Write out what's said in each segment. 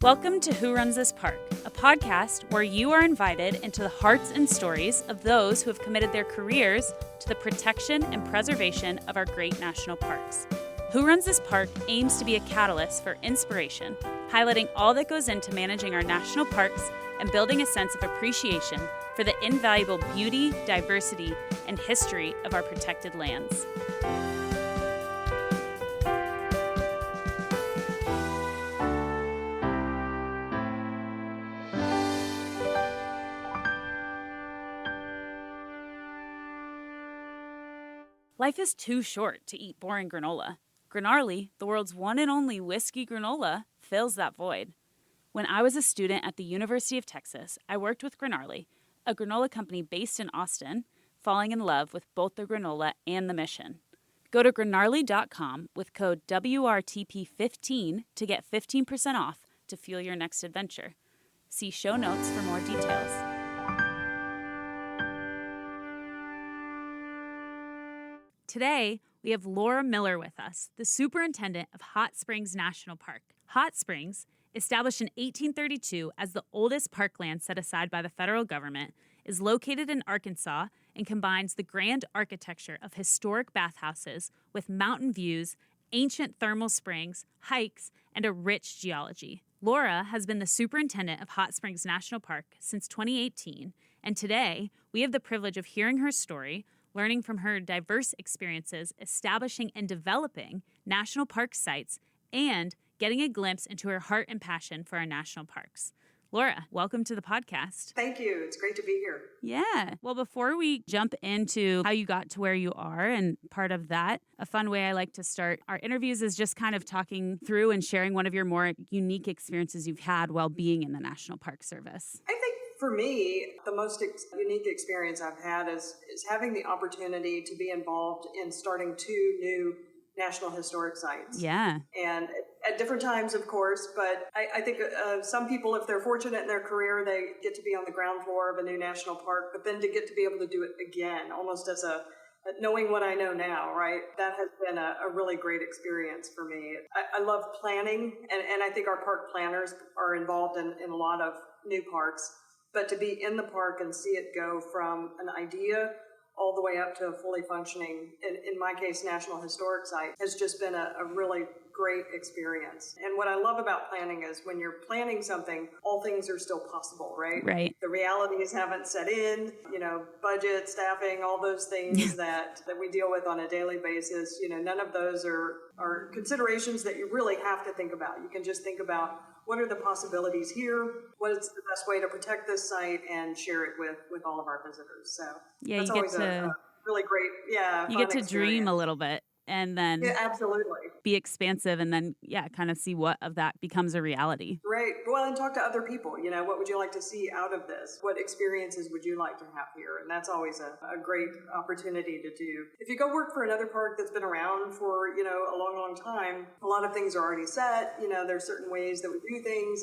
Welcome to Who Runs This Park, a podcast where you are invited into the hearts and stories of those who have committed their careers to the protection and preservation of our great national parks. Who Runs This Park aims to be a catalyst for inspiration, highlighting all that goes into managing our national parks and building a sense of appreciation for the invaluable beauty, diversity, and history of our protected lands. Life is too short to eat boring granola. Granarly, the world's one and only whiskey granola, fills that void. When I was a student at the University of Texas, I worked with Granarly, a granola company based in Austin, falling in love with both the granola and the mission. Go to granarly.com with code WRTP15 to get 15% off to fuel your next adventure. See show notes for more details. Today, we have Laura Miller with us, the Superintendent of Hot Springs National Park. Hot Springs, established in 1832 as the oldest parkland set aside by the federal government, is located in Arkansas and combines the grand architecture of historic bathhouses with mountain views, ancient thermal springs, hikes, and a rich geology. Laura has been the Superintendent of Hot Springs National Park since 2018, and today we have the privilege of hearing her story, learning from her diverse experiences establishing and developing national park sites, and getting a glimpse into her heart and passion for our national parks. Laura, welcome to the podcast. Thank you. It's great to be here. Yeah. Well, before we jump into how you got to where you are and part of that, a fun way I like to start our interviews is just kind of talking through and sharing one of your more unique experiences you've had while being in the National Park Service. I think for me, the most unique experience I've had is having the opportunity to be involved in starting two new National Historic Sites. Yeah. And at different times, of course, but I think some people, if they're fortunate in their career, they get to be on the ground floor of a new national park, but then to get to be able to do it again, almost as knowing what I know now, right? That has been a really great experience for me. I love planning, and I think our park planners are involved in a lot of new parks, but to be in the park and see it go from an idea all the way up to a fully functioning, in my case, National Historic Site, has just been a really great experience. And what I love about planning is when you're planning something, all things are still possible, right? Right. The realities haven't set in, budget, staffing, all those things that we deal with on a daily basis. None of those are considerations that you really have to think about. You can just think about what are the possibilities here, what is the best way to protect this site and share it with all of our visitors. So yeah, that's always a really great, you get to dream a little bit and then absolutely be expansive and then, kind of see what of that becomes a reality. Right. Well, and talk to other people. What would you like to see out of this? What experiences would you like to have here? And that's always a great opportunity to do. If you go work for another park that's been around for, a long, long time, a lot of things are already set. There's certain ways that we do things.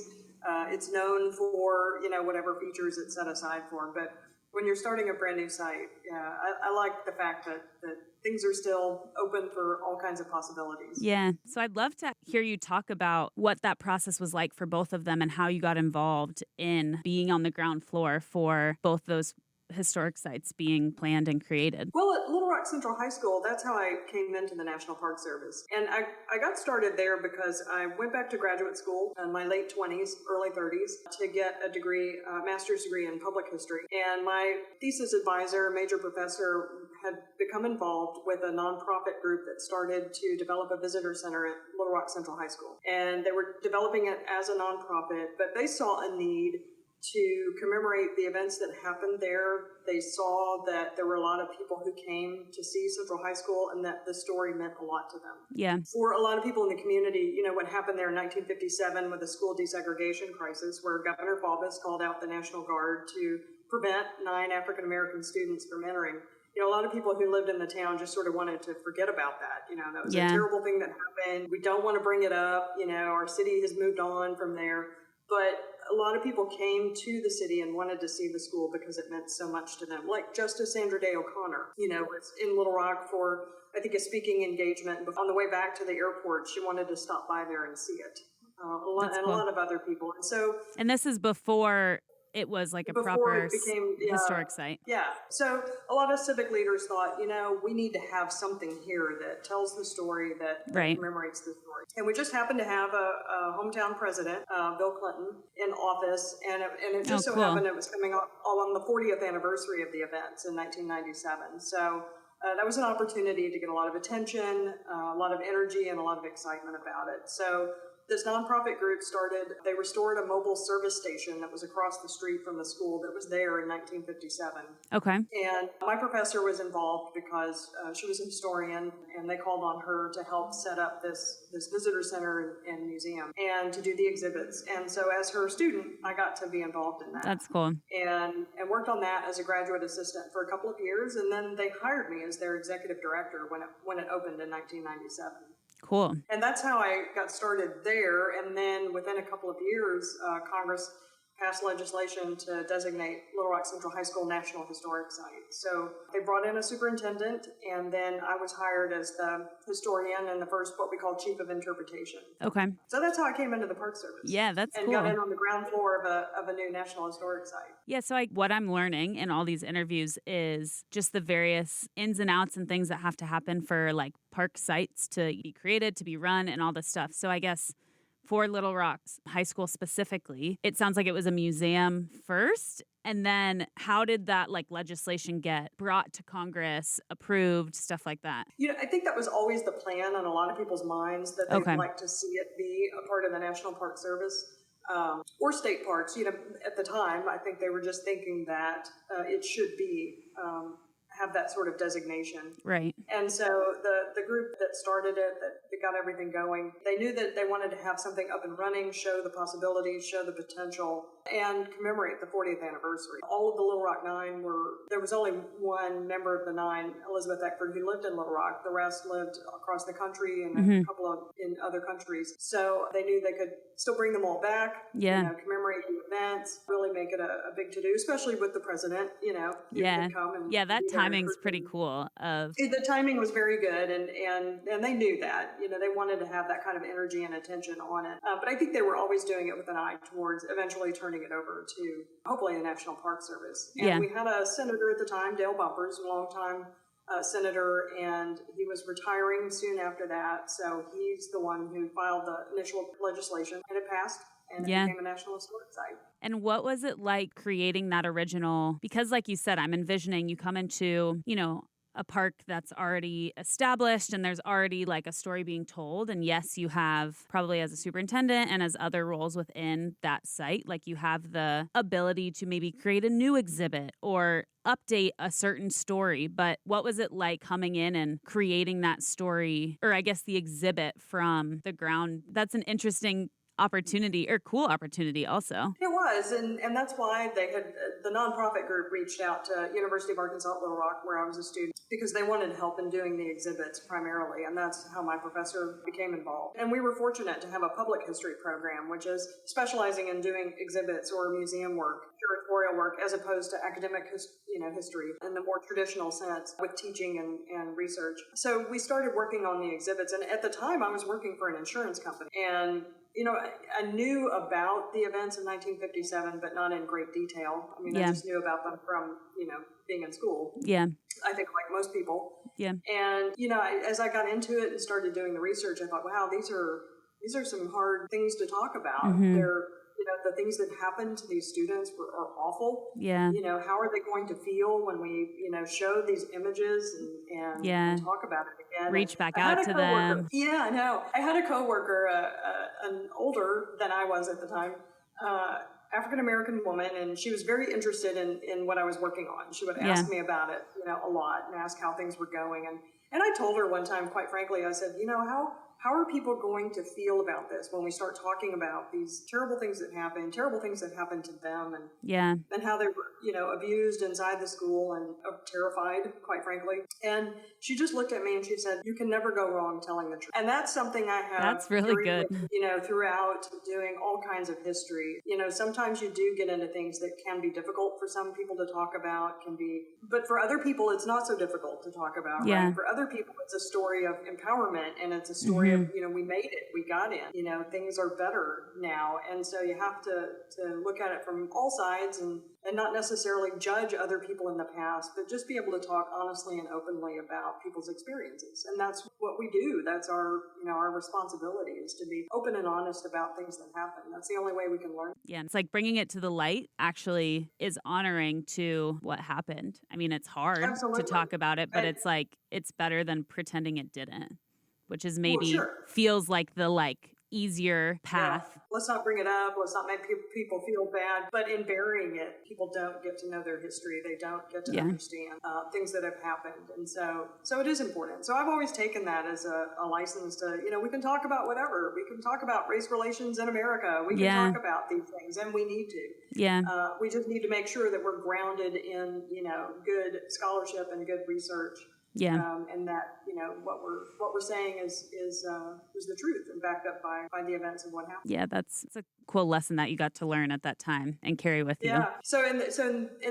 It's known for, whatever features it's set aside for. But when you're starting a brand new site, I like the fact that things are still open for all kinds of possibilities. Yeah. So I'd love to hear you talk about what that process was like for both of them and how you got involved in being on the ground floor for both those historic sites being planned and created. Well, at Little Rock Central High School, that's how I came into the National Park Service. And I got started there because I went back to graduate school in my late 20s, early 30s, to get a degree, master's degree in public history. And my thesis advisor, major professor, had become involved with a nonprofit group that started to develop a visitor center at Little Rock Central High School. And they were developing it as a nonprofit, but they saw a need to commemorate the events that happened there. They saw that there were a lot of people who came to see Central High School and that the story meant a lot to them. Yeah. For a lot of people in the community, what happened there in 1957 with the school desegregation crisis, where Governor Faubus called out the National Guard to prevent 9 African-American students from entering. A lot of people who lived in the town just sort of wanted to forget about that. That was a terrible thing that happened. We don't want to bring it up. Our city has moved on from there. But a lot of people came to the city and wanted to see the school because it meant so much to them. Like Justice Sandra Day O'Connor, was in Little Rock for, I think, a speaking engagement. But on the way back to the airport, she wanted to stop by there and see it. That's and a cool. lot of other people. And so And this is before it was like a before proper it became, historic site. yeah. So a lot of civic leaders thought, we need to have something here that tells the story, that Right. commemorates the story. And we just happened to have a hometown president, Bill Clinton, in office, and it just so cool. happened it was coming up on the 40th anniversary of the events in 1997. So that was an opportunity to get a lot of attention, a lot of energy, and a lot of excitement about it. So this nonprofit group they restored a mobile service station that was across the street from the school that was there in 1957. Okay. And my professor was involved because she was a historian, and they called on her to help set up this visitor center and museum and to do the exhibits. And so as her student, I got to be involved in that. That's cool. And worked on that as a graduate assistant for a couple of years, and then they hired me as their executive director when it opened in 1997. Cool. And that's how I got started there. And then within a couple of years, Congress passed legislation to designate Little Rock Central High School National Historic Site. So they brought in a superintendent, and then I was hired as the historian and the first what we call chief of interpretation. Okay. So that's how I came into the Park Service. Yeah, that's and cool. got in on the ground floor of a new National Historic Site. Yeah, so what I'm learning in all these interviews is just the various ins and outs and things that have to happen for like park sites to be created, to be run, and all this stuff. So I guess for Little Rock's High School specifically, it sounds like it was a museum first. And then how did that like legislation get brought to Congress, approved, stuff like that? I think that was always the plan on a lot of people's minds, that they'd like to see it be a part of the National Park Service. Or state parks. At the time, I think they were just thinking that it should be have that sort of designation. Right. And so the group that started it, that got everything going, they knew that they wanted to have something up and running, show the possibilities, show the potential, and commemorate the 40th anniversary. All of the Little Rock Nine there was only one member of the nine, Elizabeth Eckford, who lived in Little Rock. The rest lived across the country and a couple in other countries. So they knew they could still bring them all back, commemorate the events, really make it a big to-do, especially with the president, come and that timing's pretty cool. The timing was very good, and they knew that, they wanted to have that kind of energy and attention on it. But I think they were always doing it with an eye towards eventually turning it over to hopefully the National Park Service. And we had a senator at the time, Dale Bumpers, a longtime senator, and he was retiring soon after that. So he's the one who filed the initial legislation, and it passed. And it became a National Historic Site. And what was it like creating that original? Because like you said, I'm envisioning you come into, a park that's already established and there's already like a story being told. And yes, you have probably as a superintendent and as other roles within that site, like you have the ability to maybe create a new exhibit or update a certain story. But what was it like coming in and creating that story, or I guess the exhibit from the ground? That's an interesting opportunity, or cool opportunity also. It was, and that's why the nonprofit group reached out to University of Arkansas at Little Rock, where I was a student, because they wanted help in doing the exhibits primarily, and that's how my professor became involved. And we were fortunate to have a public history program, which is specializing in doing exhibits or museum work, curatorial work, as opposed to academic history in the more traditional sense with teaching and research. So we started working on the exhibits, and at the time I was working for an insurance company, and I knew about the events of 1957, but not in great detail. I mean, I just knew about them from, being in school. Yeah. I think like most people. Yeah. And, as I got into it and started doing the research, I thought, wow, these are some hard things to talk about. Mm-hmm. They're, the things that happen to these students are awful. Yeah. How are they going to feel when we, show these images and talk about it again? Reach back out to them. Yeah, I know. I had a coworker, an older than I was at the time, African-American woman, and she was very interested in what I was working on. She would ask me about it, a lot, and ask how things were going. And I told her one time, quite frankly, I said, how are people going to feel about this when we start talking about these terrible things that happen to them, and how they were, abused inside the school and terrified, quite frankly. And she just looked at me and she said, you can never go wrong telling the truth. And that's something I have. That's really good. Throughout doing all kinds of history. Sometimes you do get into things that can be difficult for some people to talk about, but for other people, it's not so difficult to talk about. Yeah. Right? For other people, it's a story of empowerment, and it's a story we made it, we got in, things are better now. And so you have to look at it from all sides and not necessarily judge other people in the past, but just be able to talk honestly and openly about people's experiences. And that's what we do. That's our responsibility, is to be open and honest about things that happen. That's the only way we can learn. Yeah, it's like bringing it to the light actually is honoring to what happened. I mean, it's hard Absolutely. to talk about it, but it's like, it's better than pretending it didn't, which is maybe sure. feels like the easier path. Yeah. Let's not bring it up. Let's not make people feel bad. But in burying it, people don't get to know their history. They don't get to understand things that have happened. And so it is important. So I've always taken that as a license to, we can talk about whatever. We can talk about race relations in America. We can talk about these things, and we need to. Yeah. We just need to make sure that we're grounded in, good scholarship and good research. Yeah. And that, what we're saying is the truth and backed up by the events of what happened. Yeah, it's a cool lesson that you got to learn at that time and carry with you. Yeah. So in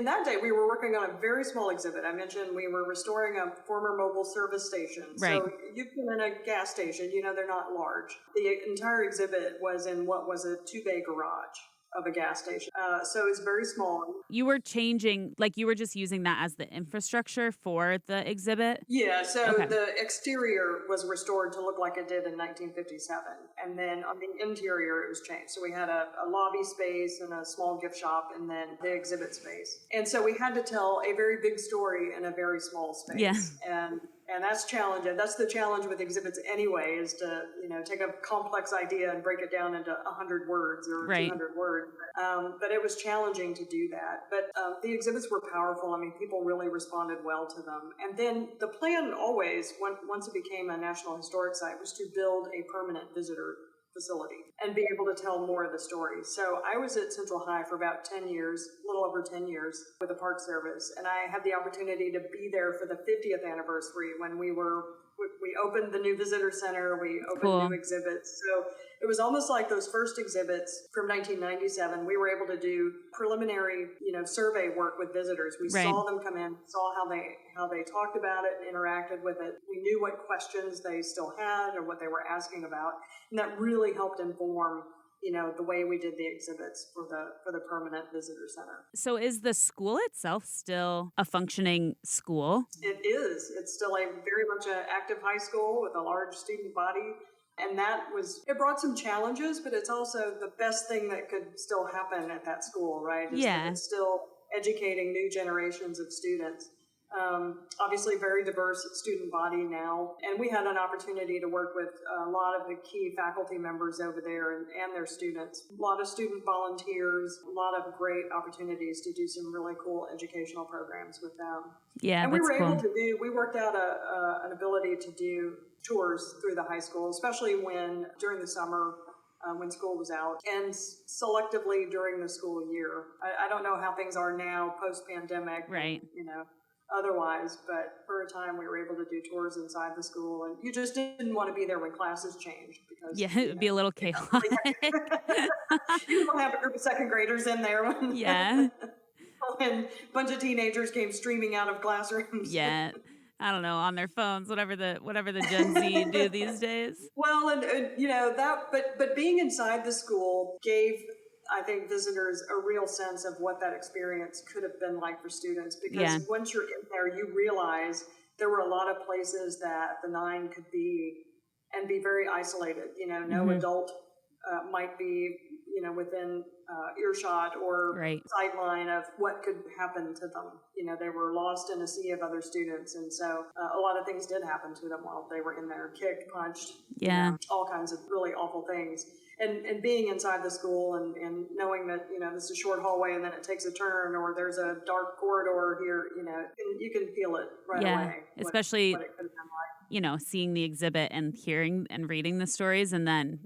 that day, we were working on a very small exhibit. I mentioned we were restoring a former mobile service station. Right. So you've been in a gas station, they're not large. The entire exhibit was in what was a 2-bay garage of a gas station. So it's very small. You were changing, you were just using that as the infrastructure for the exhibit? Yeah, so the exterior was restored to look like it did in 1957. And then on the interior, it was changed. So we had a lobby space and a small gift shop, and then the exhibit space. And so we had to tell a very big story in a very small space. Yeah. And that's challenging. That's the challenge with exhibits anyway, is to, take a complex idea and break it down into 100 words or 200 words. But it was challenging to do that. But the exhibits were powerful. I mean, people really responded well to them. And then the plan always, once it became a National Historic Site, was to build a permanent visitor facility and be able to tell more of the stories. So I was at Central High for about 10 years, a little over 10 years with the Park Service. And I had the opportunity to be there for the 50th anniversary when we opened the new visitor center, we opened new exhibits. So it was almost like those first exhibits from 1997. We were able to do preliminary, survey work with visitors. We saw them come in, saw how they talked about it and interacted with it. We knew what questions they still had or what they were asking about. And that really helped inform the way we did the exhibits for the permanent visitor center. So is the school itself still a functioning school? It is. It's still very much an active high school with a large student body. And it brought some challenges, but it's also the best thing that could still happen at that school, right? It's still educating new generations of students. Obviously very diverse student body now. And we had an opportunity to work with a lot of the key faculty members over there and their students. A lot of student volunteers, a lot of great opportunities to do some really cool educational programs with them. Yeah, and we were able to we worked out an ability to do tours through the high school, especially during the summer, when school was out, and selectively during the school year. I don't know how things are now post-pandemic. Right. Otherwise, but for a time we were able to do tours inside the school, and you just didn't want to be there when classes changed because it would be a little chaotic. You don't have a group of second graders in there when a bunch of teenagers came streaming out of classrooms. Yeah. I don't know, on their phones, whatever the Gen Z do these days. Well, and but being inside the school gave, I think, visitors a real sense of what that experience could have been like for students, because once you're in there, you realize there were a lot of places that the Nine could be and be very isolated. No adult might be, within earshot or sideline of what could happen to them. They were lost in a sea of other students. And so a lot of things did happen to them while they were in there, kicked, punched, all kinds of really awful things. And being inside the school and knowing that, this is a short hallway and then it takes a turn, or there's a dark corridor here, you can feel it right away. Especially, what it could have been like. Seeing the exhibit and hearing and reading the stories, and then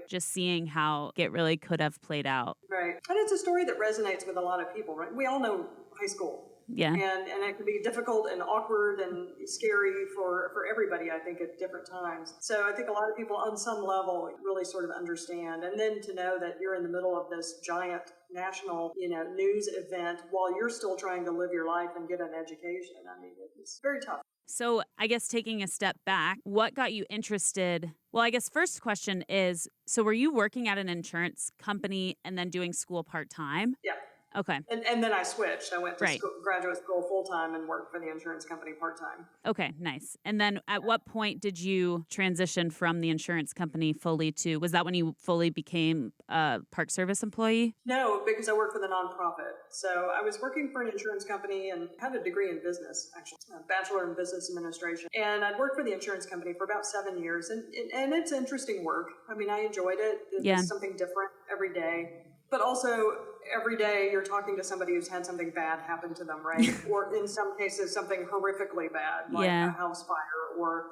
just seeing how it really could have played out. Right. And it's a story that resonates with a lot of people, right? We all know high school. Yeah. And it can be difficult and awkward and scary for everybody, I think, at different times. So I think a lot of people on some level really sort of understand. And then to know that you're in the middle of this giant national, news event while you're still trying to live your life and get an education. I mean, it's very tough. So I guess taking a step back, what got you interested? Well, I guess first question is, so were you working at an insurance company and then doing school part-time? Yeah. Okay. And then I switched. I went to Right. graduate school full-time and worked for the insurance company part-time. Okay, nice. And then at what point did you transition from the insurance company fully to, was that when you fully became a Park Service employee? No, because I work for the nonprofit. So I was working for an insurance company and had a degree in business, actually, a bachelor in business administration. And I'd worked for the insurance company for about 7 years. And it's interesting work. I mean, I enjoyed it. It Yeah. was something different every day. But also, every day you're talking to somebody who's had something bad happen to them, right? Or in some cases, something horrifically bad, like Yeah. a house fire or,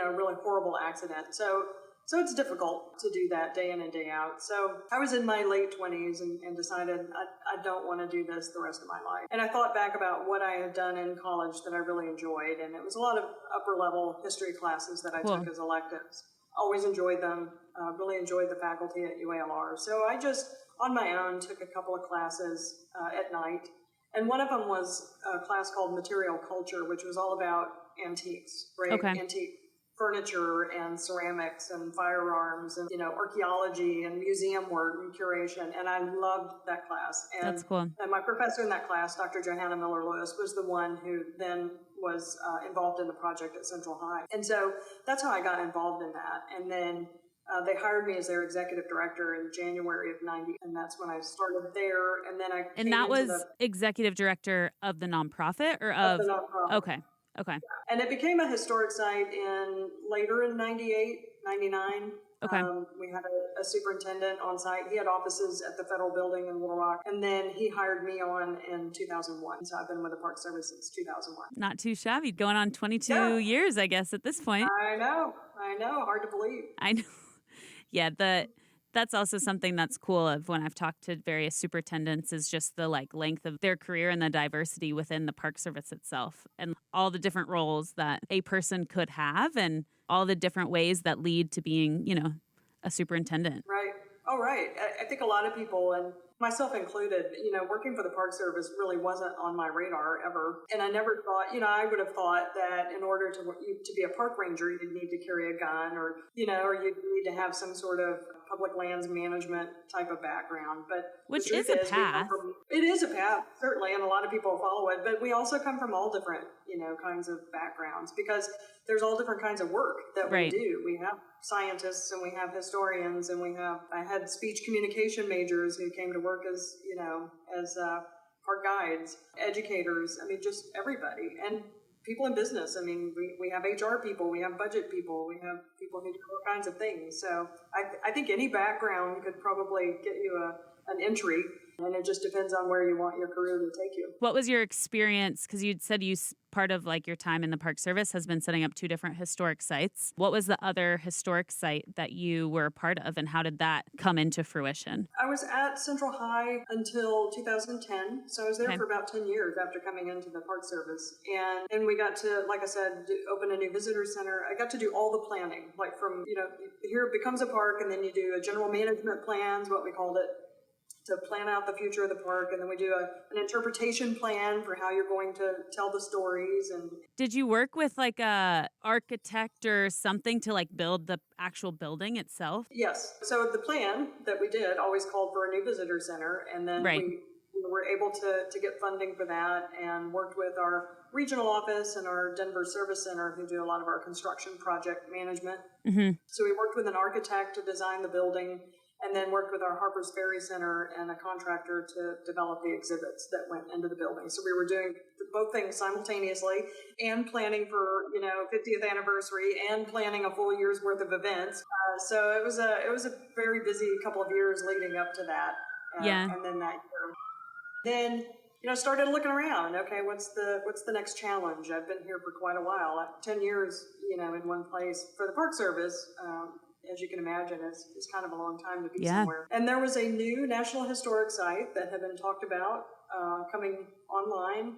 a really horrible accident. So it's difficult to do that day in and day out. So I was in my late 20s and decided I don't want to do this the rest of my life. And I thought back about what I had done in college that I really enjoyed. And it was a lot of upper level history classes that I took as electives. Always enjoyed them, really enjoyed the faculty at UALR. So I just, on my own, took a couple of classes at night. And one of them was a class called Material Culture, which was all about antiques, right? Okay. Antique furniture and ceramics and firearms and, archaeology and museum work and curation. And I loved that class. And, That's cool. And my professor in that class, Dr. Johanna Miller-Lewis, was the one who then was involved in the project at Central High. And so that's how I got involved in that. And then they hired me as their executive director in January of 90. And that's when I started there. And then I And that was executive director of the nonprofit or of the nonprofit. Okay. Okay. And it became a historic site later in 98, 99. Okay. We had a superintendent on site. He had offices at the federal building in Little Rock. And then he hired me on in 2001. So I've been with the Park Service since 2001. Not too shabby. Going on 22 years, I guess, at this point. I know. Hard to believe. I know. Yeah, that's also something that's cool of when I've talked to various superintendents is just the length of their career and the diversity within the Park Service itself and all the different roles that a person could have and all the different ways that lead to being, a superintendent. Right. Oh, right. I think a lot of people, and myself included, working for the Park Service really wasn't on my radar ever. And I never thought, I would have thought that in order to be a park ranger, you'd need to carry a gun or you'd need to have some sort of public lands management type of background. But which is a path. It is a path, certainly, and a lot of people follow it. But we also come from all different, kinds of backgrounds because there's all different kinds of work that we do. We have scientists and we have historians and I had speech communication majors who came to work as park guides, educators, just everybody. And people in business. We have HR people, we have budget people, we have people who do all kinds of things. So I think any background could probably get you an entry, and it just depends on where you want your career to take you. What was your experience? Because you'd said part of your time in the Park Service has been setting up 2 different historic sites. What was the other historic site that you were a part of, and how did that come into fruition? I was at Central High until 2010, so I was there for about 10 years after coming into the Park Service. And we got to, like I said, open a new visitor center. I got to do all the planning, from, here it becomes a park, and then you do a general management plans, what we called it, to plan out the future of the park, and then we do an interpretation plan for how you're going to tell the stories. And did you work with a architect or something to build the actual building itself? Yes. So the plan that we did always called for a new visitor center, and then we were able to get funding for that and worked with our regional office and our Denver Service Center who do a lot of our construction project management. Mm-hmm. So we worked with an architect to design the building, and then worked with our Harper's Ferry Center and a contractor to develop the exhibits that went into the building. So we were doing both things simultaneously and planning for, 50th anniversary and planning a full year's worth of events. So it was a very busy couple of years leading up to that. And then that year. Then, started looking around. Okay, what's the next challenge? I've been here for quite a while, 10 years, in one place. For the Park Service, as you can imagine, it's kind of a long time to be somewhere. And there was a new National Historic Site that had been talked about coming online,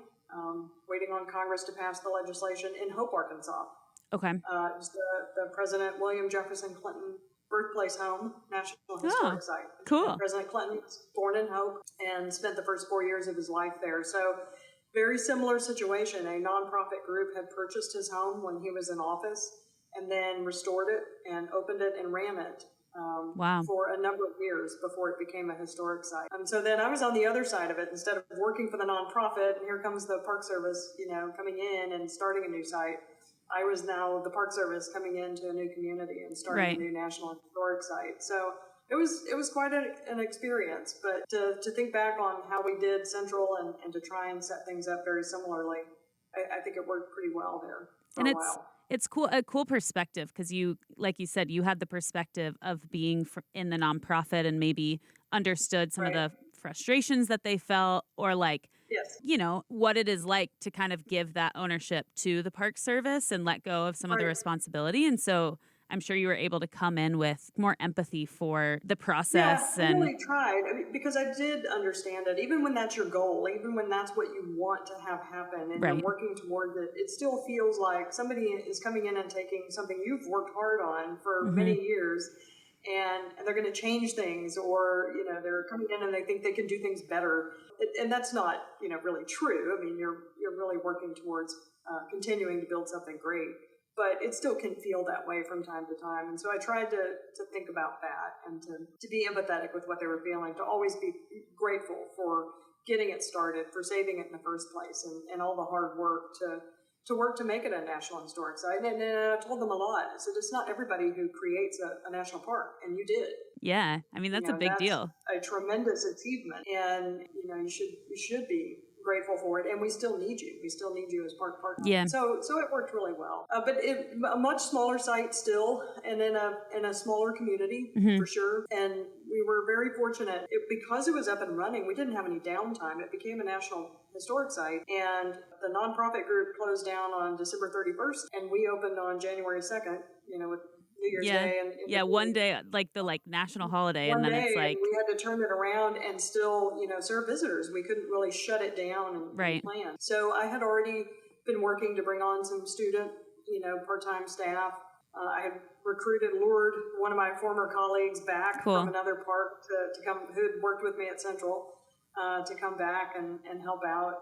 waiting on Congress to pass the legislation in Hope, Arkansas. Okay. It was the President William Jefferson Clinton Birthplace home, National Historic Site. Cool. President Clinton was born in Hope and spent the first 4 years of his life there. So Very similar situation. A nonprofit group had purchased his home when he was in office and then restored it and opened it and ran it Wow. for a number of years before it became a historic site. So then I was on the other side of it. Instead of working for the nonprofit, and here comes the Park Service, coming in and starting a new site, I was now the Park Service coming into a new community and starting a new national historic site. So it was quite an experience. But to think back on how we did Central and to try and set things up very similarly, I think it worked pretty well there for a while. It's a cool perspective because you, like you said, you had the perspective of being in the nonprofit and maybe understood some of the frustrations that they felt or what it is like to kind of give that ownership to the Park Service and let go of some of the responsibility. And so I'm sure you were able to come in with more empathy for the process. I really tried because I did understand it. Even when that's your goal, even when that's what you want to have happen and you're working towards it, it still feels like somebody is coming in and taking something you've worked hard on for many years and they're going to change things or, they're coming in and they think they can do things better. And that's not, really true. I mean, you're really working towards continuing to build something great. But it still can feel that way from time to time. And so I tried to think about that and to be empathetic with what they were feeling, to always be grateful for getting it started, for saving it in the first place, and all the hard work to work to make it a National Historic Site. And I told them a lot. I said, it's not everybody who creates a national park, and you did. Yeah, I mean, that's a big deal. A tremendous achievement. And, you should be grateful for it, and we still need you. We still need you as park partner. Yeah. So it worked really well. But a much smaller site still, and in a smaller community for sure. And we were very fortunate because it was up and running. We didn't have any downtime. It became a National Historic Site, and the nonprofit group closed down on December 31st, and we opened on January 2nd. With New Year's Day. And one day, like the national holiday, and then it's like we had to turn it around and still, serve visitors. We couldn't really shut it down and plan. So I had already been working to bring on some student, part-time staff. I had lured one of my former colleagues back from another park to come, who had worked with me at Central, to come back and help out.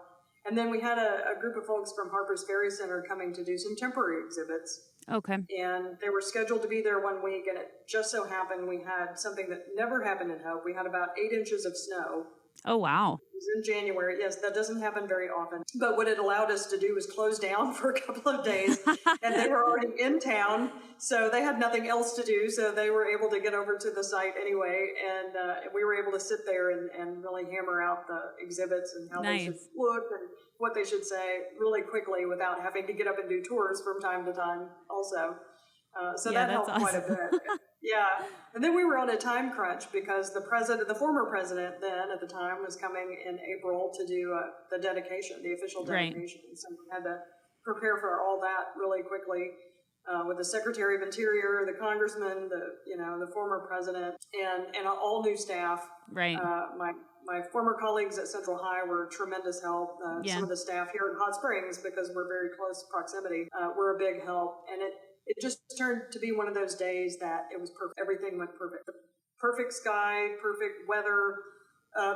And then we had a group of folks from Harper's Ferry Center coming to do some temporary exhibits. Okay. And they were scheduled to be there 1 week, and it just so happened we had something that never happened in Hope. We had about 8 inches of snow. Oh, wow. It was in January. Yes, that doesn't happen very often. But what it allowed us to do was close down for a couple of days, and they were already in town, so they had nothing else to do, so they were able to get over to the site anyway, and we were able to sit there and really hammer out the exhibits and how they should look and what they should say really quickly without having to get up and do tours from time to time also. So that helped quite a bit. Yeah. And then we were on a time crunch because the former president then at the time was coming in April to do the dedication, the official dedication. So we had to prepare for all that really quickly with the Secretary of Interior, the congressman, the former president, and all new staff. Right. My former colleagues at Central High were tremendous help. Some of the staff here in Hot Springs, because we're very close proximity, were a big help. And it just turned to be one of those days that it was perfect. Everything went perfect. The perfect sky, perfect weather.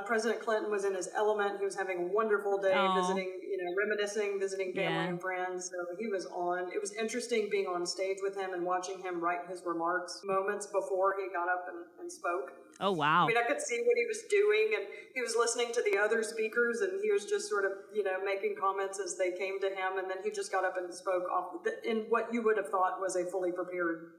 President Clinton was in his element. He was having a wonderful day visiting, reminiscing, visiting family and friends. So he was on. It was interesting being on stage with him and watching him write his remarks moments before he got up and spoke. Oh, wow. I mean, I could see what he was doing, and he was listening to the other speakers, and he was just sort of, making comments as they came to him, and then he just got up and spoke in what you would have thought was a fully prepared,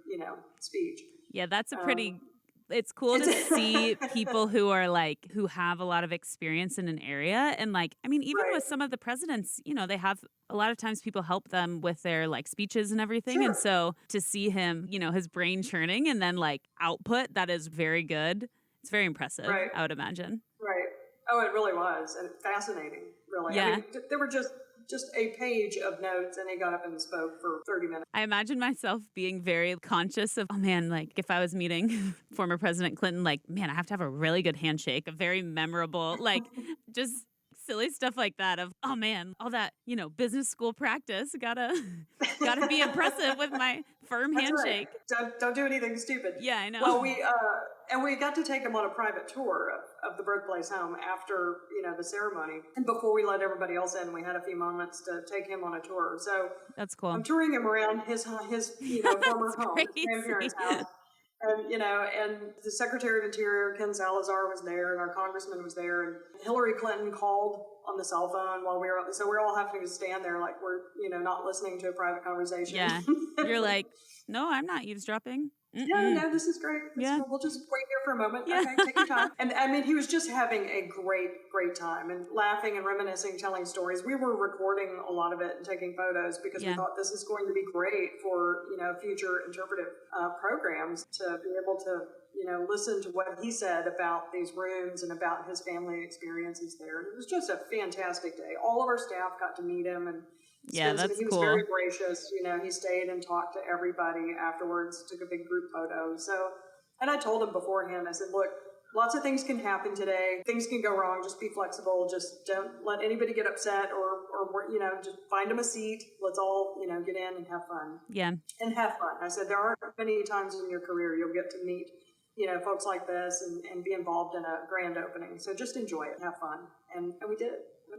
speech. Yeah, that's a pretty... It's cool to see people who are who have a lot of experience in an area. And even with some of the presidents, they have a lot of times people help them with their speeches and everything. Sure. And so to see him, his brain churning and then output that is very good. It's very impressive, I would imagine. Right. Oh, it really was. And fascinating, really. Yeah. I mean, there were just a page of notes, and he got up and spoke for 30 minutes. I imagine myself being very conscious of, if I was meeting former President Clinton, I have to have a really good handshake, a very memorable, just silly stuff like that of, oh man, all that, business school practice. Gotta be impressive with my firm That's handshake. Right. Don't do anything stupid. Yeah, I know. Well, we got to take him on a private tour of the Birthplace home after, the ceremony. And before we let everybody else in, we had a few moments to take him on a tour. So that's cool. I'm touring him around his former home, his grandparents' house. And, and the Secretary of Interior, Ken Salazar, was there, and our congressman was there, and Hillary Clinton called on the cell phone while we were, so we're all having to stand there like we're, not listening to a private conversation. Yeah. You're like, no, I'm not eavesdropping. No, this is great. Cool. We'll just wait here for a moment. Yeah. Okay, take your time. And I mean, he was just having a great time and laughing and reminiscing, telling stories. We were recording a lot of it and taking photos because we thought this is going to be great for, future interpretive programs to be able to, listen to what he said about these rooms and about his family experiences there. And it was just a fantastic day. All of our staff got to meet him and that's he was cool. very gracious. He stayed and talked to everybody afterwards, took a big group photo. So, and I told him beforehand, I said, look, lots of things can happen today. Things can go wrong. Just be flexible. Just don't let anybody get upset or just find them a seat. Let's all, get in and have fun. Yeah. And have fun. I said, there aren't many times in your career you'll get to meet, folks like this and be involved in a grand opening. So just enjoy it, have fun. And we did.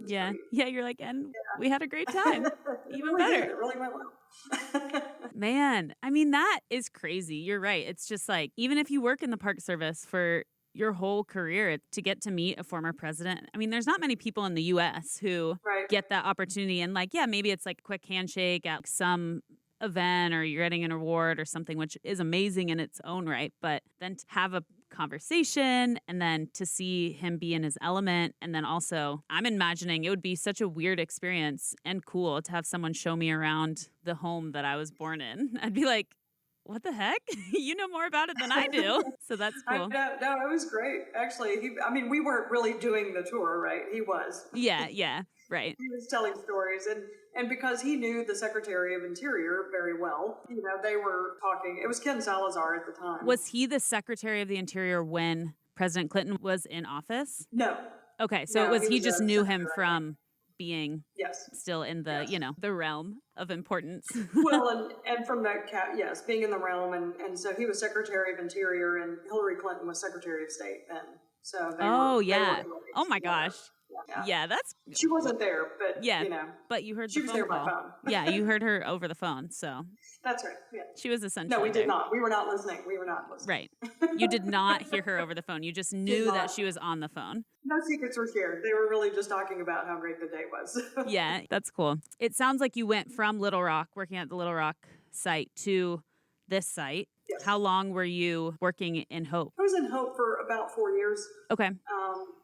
Yeah. Great. Yeah. You're like, and we had a great time. Even really better. It really went well. Man, I mean, that is crazy. You're right. It's just like, even if you work in the Park Service for your whole career, to get to meet a former president. I mean, there's not many people in the U.S. who get that opportunity. And like, yeah, maybe it's like a quick handshake at some event or you're getting an award or something, which is amazing in its own right. But then to have a conversation and then to see him be in his element. And then also, I'm imagining it would be such a weird experience and cool to have someone show me around the home that I was born in. I'd be like, what the heck? You know more about it than I do. So that's cool. No, it was great. Actually, we weren't really doing the tour, right? He was. Yeah, right. He was telling stories. And because he knew the Secretary of Interior very well, they were talking. It was Ken Salazar at the time. Was he the Secretary of the Interior when President Clinton was in office? No. Okay, so he just knew him from being still in the, the realm of importance. Well, and from that, being in the realm. And so he was Secretary of Interior and Hillary Clinton was Secretary of State then. So they were oh my gosh. Yeah, that's... She wasn't there, but, But you heard the she was phone there call. by phone. Yeah, you heard her over the phone, so... That's right, yeah. She was essentially No, we there. did not. We were not listening. Right. You did not hear her over the phone. You just knew that she was on the phone. No secrets were shared. They were really just talking about how great the day was. Yeah, that's cool. It sounds like you went from Little Rock, working at the Little Rock site, to this site. Yes. How long were you working in Hope? I was in Hope for about 4 years. Okay.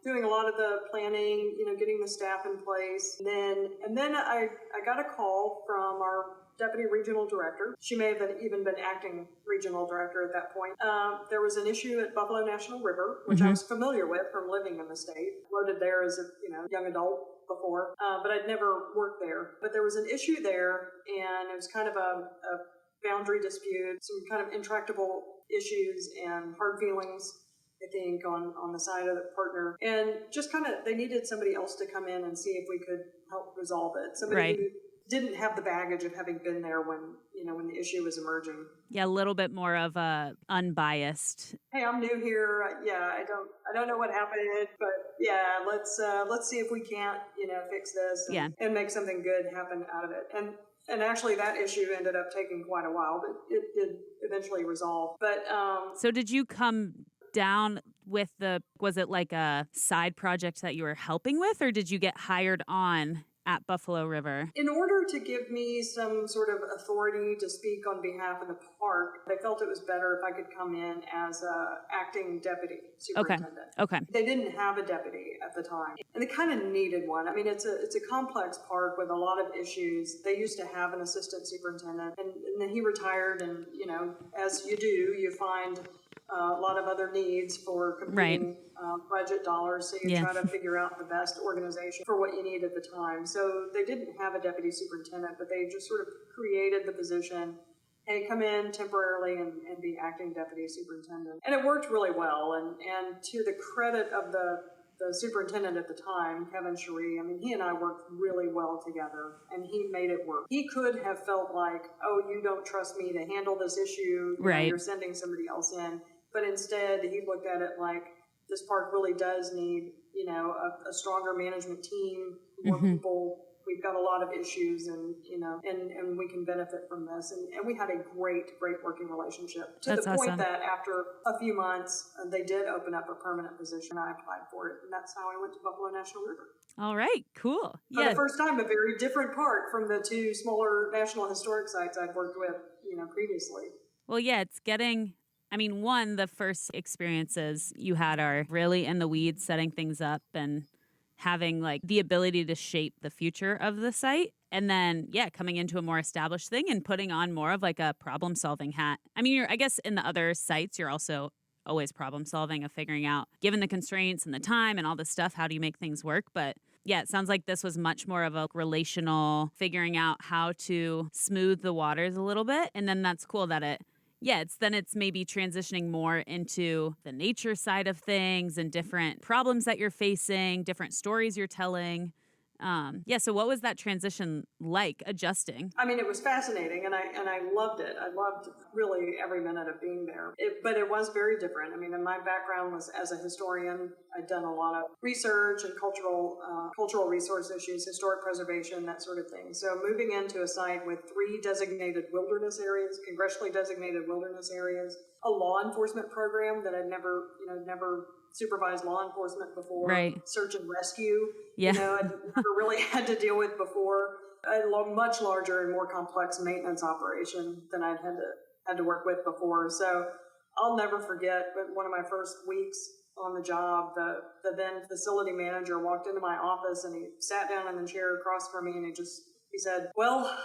Doing a lot of the planning, getting the staff in place. And then I got a call from our deputy regional director. She may have even been acting regional director at that point. There was an issue at Buffalo National River, which I was familiar with from living in the state. Loaded there as a young adult before, but I'd never worked there. But there was an issue there, and it was kind of a boundary dispute, some kind of intractable issues and hard feelings, I think, on the side of the partner. And just they needed somebody else to come in and see if we could help resolve it. Somebody who didn't have the baggage of having been there when the issue was emerging. Yeah, a little bit more of a unbiased. Hey, I'm new here. I don't know what happened, but let's see if we can't, fix this and make something good happen out of it. And actually that issue ended up taking quite a while, but it did eventually resolve. But so did you come down with was it like a side project that you were helping with, or did you get hired on at Buffalo River? In order to give me some sort of authority to speak on behalf of the park, they felt it was better if I could come in as a acting deputy superintendent. Okay. They didn't have a deputy at the time, and they kind of needed one. I mean, it's a complex park with a lot of issues. They used to have an assistant superintendent, and then he retired, and as you do, you find a lot of other needs for competing budget dollars, so you try to figure out the best organization for what you need at the time. So they didn't have a deputy superintendent, but they just sort of created the position. Hey, come in temporarily and be acting deputy superintendent. And it worked really well. And to the credit of the the superintendent at the time, Kevin Cherie, I mean, he and I worked really well together, and he made it work. He could have felt like, oh, you don't trust me to handle this issue, you're sending somebody else in. But instead, he looked at it like, this park really does need, a stronger management team, more people. We've got a lot of issues, and we can benefit from this. And we had a great working relationship to the point that after a few months, they did open up a permanent position. I applied for it, and that's how I went to Buffalo National River. All right, cool. For the first time, a very different park from the two smaller National Historic Sites I'd worked with, previously. Well, yeah, it's getting... one, the first experiences you had are really in the weeds, setting things up and having like the ability to shape the future of the site. And then, coming into a more established thing and putting on more of like a problem solving hat. I guess in the other sites, you're also always problem solving of figuring out, given the constraints and the time and all this stuff, how do you make things work? But yeah, it sounds like this was much more of a relational figuring out how to smooth the waters a little bit. And then that's cool that it's maybe transitioning more into the nature side of things and different problems that you're facing, different stories you're telling. So what was that transition like, adjusting? It was fascinating, and I loved it. I loved really every minute of being there. But it was very different. And my background was as a historian. I'd done a lot of research and cultural resource issues, historic preservation, that sort of thing. So moving into a site with 3 designated wilderness areas, congressionally designated wilderness areas, a law enforcement program that I'd never supervised law enforcement before, search and rescue, I'd never really had to deal with before, a much larger and more complex maintenance operation than I'd had to work with before. So I'll never forget, but one of my first weeks on the job, the then facility manager walked into my office and he sat down in the chair across from me and he said, well,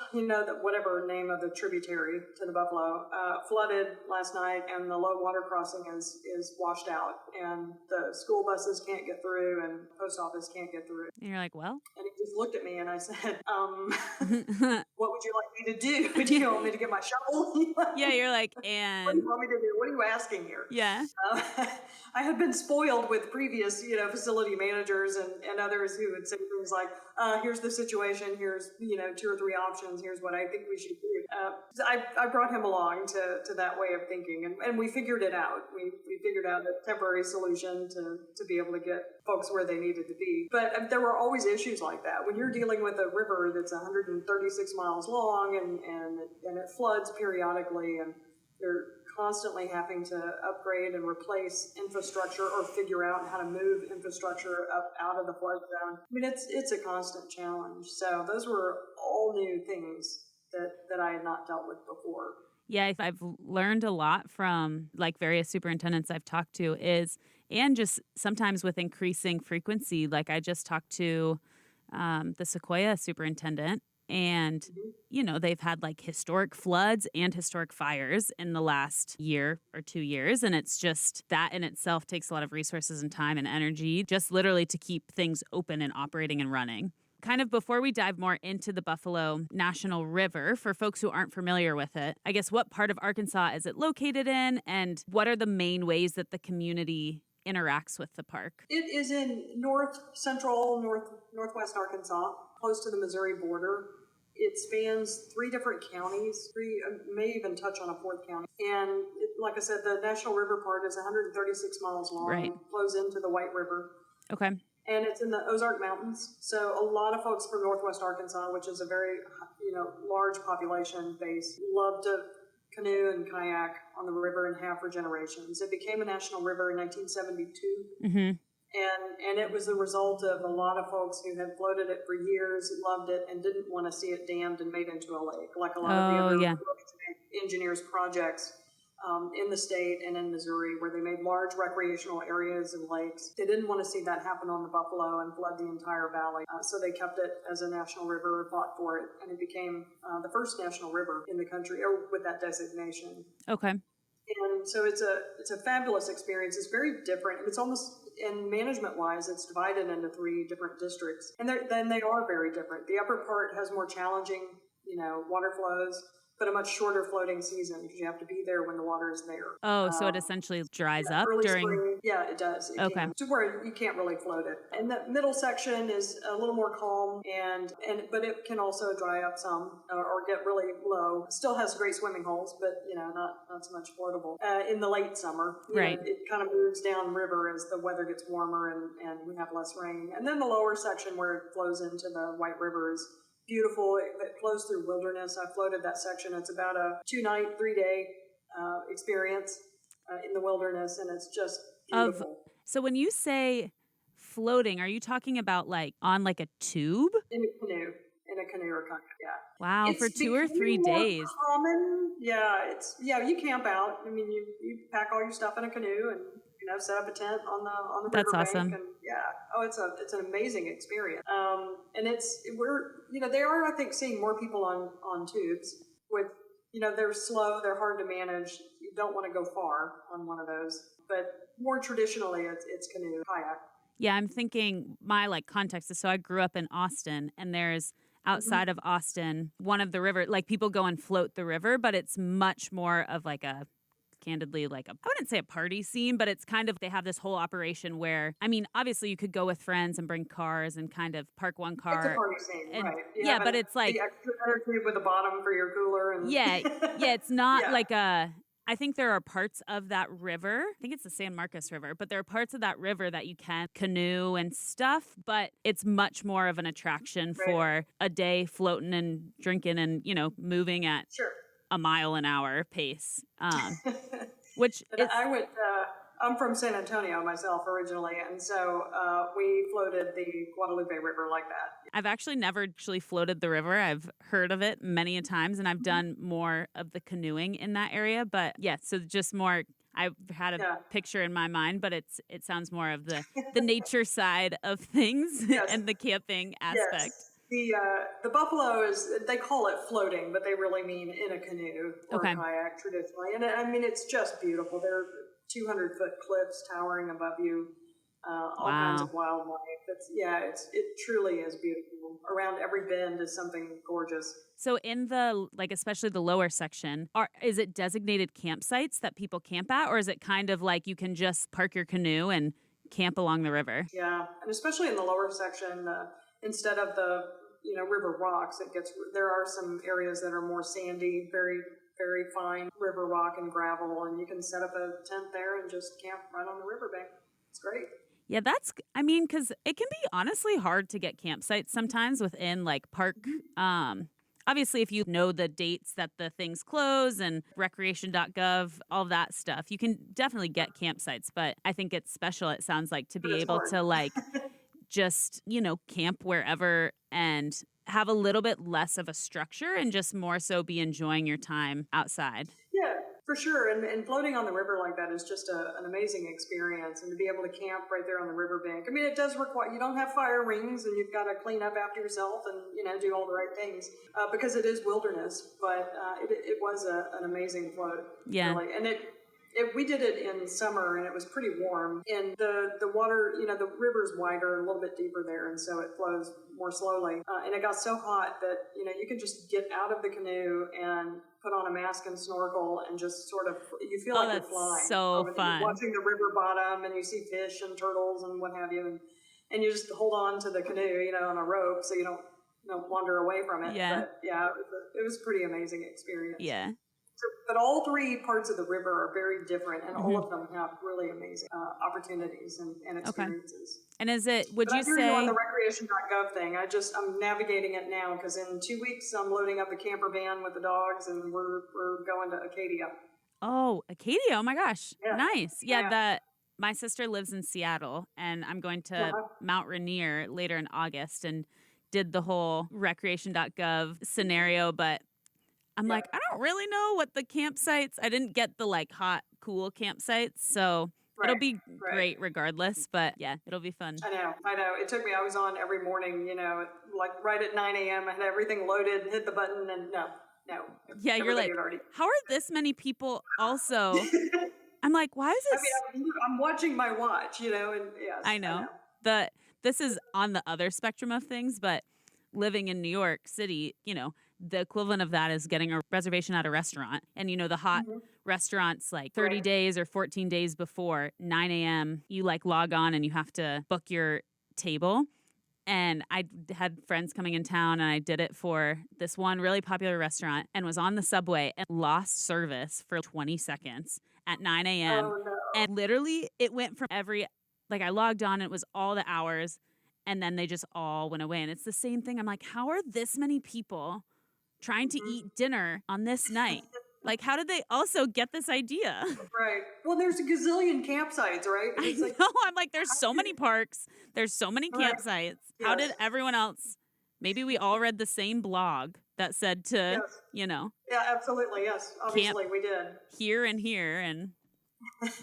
whatever name of the tributary to the Buffalo flooded last night, and the low water crossing is washed out, and the school buses can't get through, and the post office can't get through. And you're like, well? And he just looked at me, and I said, what would you like me to do? Do you want me to get my shovel? You're like, and... What do you want me to do? What are you asking here? Yeah. I had been spoiled with previous, facility managers and others who would say things like, here's the situation, here's, 2 or 3 options, here's what I think we should do. I brought him along to that way of thinking, and we figured it out. We figured out a temporary solution to be able to get folks where they needed to be. But there were always issues like that. When you're dealing with a river that's 136 miles long and it floods periodically, and you're constantly having to upgrade and replace infrastructure or figure out how to move infrastructure up out of the flood zone. It's a constant challenge. So those were all new things that I had not dealt with before. Yeah, I've learned a lot from like various superintendents I've talked to and just sometimes with increasing frequency. Like I just talked to the Sequoia superintendent, and, they've had like historic floods and historic fires in the last year or 2 years. And it's just that in itself takes a lot of resources and time and energy just literally to keep things open and operating and running. Kind of before we dive more into the Buffalo National River, for folks who aren't familiar with it, I guess what part of Arkansas is it located in, and what are the main ways that the community interacts with the park? It is in northwest Arkansas, close to the Missouri border. It spans 3 different counties, may even touch on a 4th county. And like I said, the National River part is 136 miles long, flows into the White River. Okay. And it's in the Ozark Mountains. So a lot of folks from northwest Arkansas, which is a very, large population base, love to canoe and kayak on the river and have for generations. It became a national river in 1972. Mm-hmm. And it was the result of a lot of folks who had floated it for years, loved it, and didn't want to see it dammed and made into a lake, like a lot of the other engineers' projects in the state and in Missouri, where they made large recreational areas and lakes. They didn't want to see that happen on the Buffalo and flood the entire valley. So they kept it as a national river, fought for it, and it became the first national river in the country, or with that designation. Okay. And so it's a fabulous experience. It's very different. It's almost, and management-wise, it's divided into 3 different districts. And then they are very different. The upper part has more challenging, water flows, but a much shorter floating season because you have to be there when the water is there. Oh, so it essentially dries up Early during. spring, yeah, it does. It Okay. can, to where you can't really float it. And the middle section is a little more calm, but it can also dry up some or get really low. Still has great swimming holes, but not so much floatable. In the late summer, Right. it kind of moves down river as the weather gets warmer and we have less rain. And then the lower section where it flows into the White River is beautiful. It flows through wilderness. I floated that section. It's about a 2-night, 3-day experience in the wilderness, and it's just beautiful. So when you say floating, are you talking about like on like a tube? In a canoe or kayak, yeah. Wow, It's for 2 or 3 more days. Common, yeah. You camp out. I mean, you pack all your stuff in a canoe and set up a tent on the That's riverbank. awesome. And it's an amazing experience. And they are, I think, seeing more people on tubes with, they're slow, they're hard to manage. You don't want to go far on one of those, but more traditionally it's canoe, kayak. Yeah, I'm thinking my like context is, so I grew up in Austin, and there's outside of Austin, one of the river, like people go and float the river, but it's much more of like I wouldn't say a party scene, but it's kind of, they have this whole operation where, I mean, obviously you could go with friends and bring cars and kind of park one car. It's a party scene, right. Yeah, but it's like, the extra energy with the bottom for your cooler. And yeah, it's not like I think there are parts of that river, I think it's the San Marcos River, but there are parts of that river that you can canoe and stuff, but it's much more of an attraction for a day floating and drinking and, moving at a mile an hour pace. Which is, I'm from San Antonio myself originally, and so we floated the Guadalupe River like that. I've actually never floated the river. I've heard of it many a times, and I've done more of the canoeing in that area. But yeah, so just more. I've had a picture in my mind, but it sounds more of the nature side of things and the camping aspect. Yes. The buffalo they call it floating, but they really mean in a canoe or kayak traditionally. And I mean, it's just beautiful. They're 200-foot cliffs towering above you, all kinds of wildlife. It truly is beautiful. Around every bend is something gorgeous. So in the, especially the lower section, is it designated campsites that people camp at, or is it kind of like you can just park your canoe and camp along the river? Yeah, and especially in the lower section, instead of the river rocks, there are some areas that are more sandy, very, very fine river rock and gravel, and you can set up a tent there and just camp right on the riverbank. It's great. Yeah, because it can be honestly hard to get campsites sometimes within park. Obviously, if you know the dates that the things close and recreation.gov, all that stuff, you can definitely get campsites. But I think it's special, it sounds like, to be able to just, camp wherever and have a little bit less of a structure and just more so be enjoying your time outside. Yeah, for sure. And floating on the river like that is just an amazing experience. And to be able to camp right there on the riverbank. I mean, it does require, you don't have fire rings and you've got to clean up after yourself and, do all the right things because it is wilderness. But it was an amazing float. Yeah. Really. And we did it in summer and it was pretty warm. And the water, the river's wider, a little bit deeper there. And so it flows more slowly. And it got so hot that, you can just get out of the canoe and put on a mask and snorkel and just sort of, you feel like you're flying. So fun. You're watching the river bottom and you see fish and turtles and what have you. And you just hold on to the canoe, on a rope so you don't wander away from it. Yeah. But yeah, it was a pretty amazing experience. Yeah. But all three parts of the river are very different, and all of them have really amazing opportunities and experiences. Okay. And would you say... on the recreation.gov thing, I'm navigating it now, because in 2 weeks I'm loading up a camper van with the dogs, and we're going to Acadia. Oh, Acadia. Oh my gosh. Yeah. Nice. Yeah. My sister lives in Seattle, and I'm going to Mount Rainier later in August, and did the whole recreation.gov scenario, but I'm I don't really know what the campsites, I didn't get the hot, cool campsites, so it'll be great regardless, but yeah, it'll be fun. I know. It took me, I was on every morning, right at 9 a.m. I had everything loaded, hit the button, and no. Yeah, you're how are this many people also? I'm why is this? I mean, I'm watching my watch, and yes. I know. This is on the other spectrum of things, but living in New York City, the equivalent of that is getting a reservation at a restaurant. And, the hot restaurants like 30 days or 14 days before 9 a.m., you like log on and you have to book your table. And I had friends coming in town, and I did it for this one really popular restaurant and was on the subway and lost service for 20 seconds at 9 a.m. Oh, no. And literally it went from I logged on and it was all the hours, and then they just all went away. And it's the same thing. I'm like, how are this many people trying to eat dinner on this night? Like, how did they also get this idea? Right. Well, there's a gazillion campsites, right? I know. I'm like, there's so many parks. There's so many campsites. Yes. How did everyone else? Maybe we all read the same blog that said to, Yeah, absolutely. Yes. Obviously, we did. Here and here.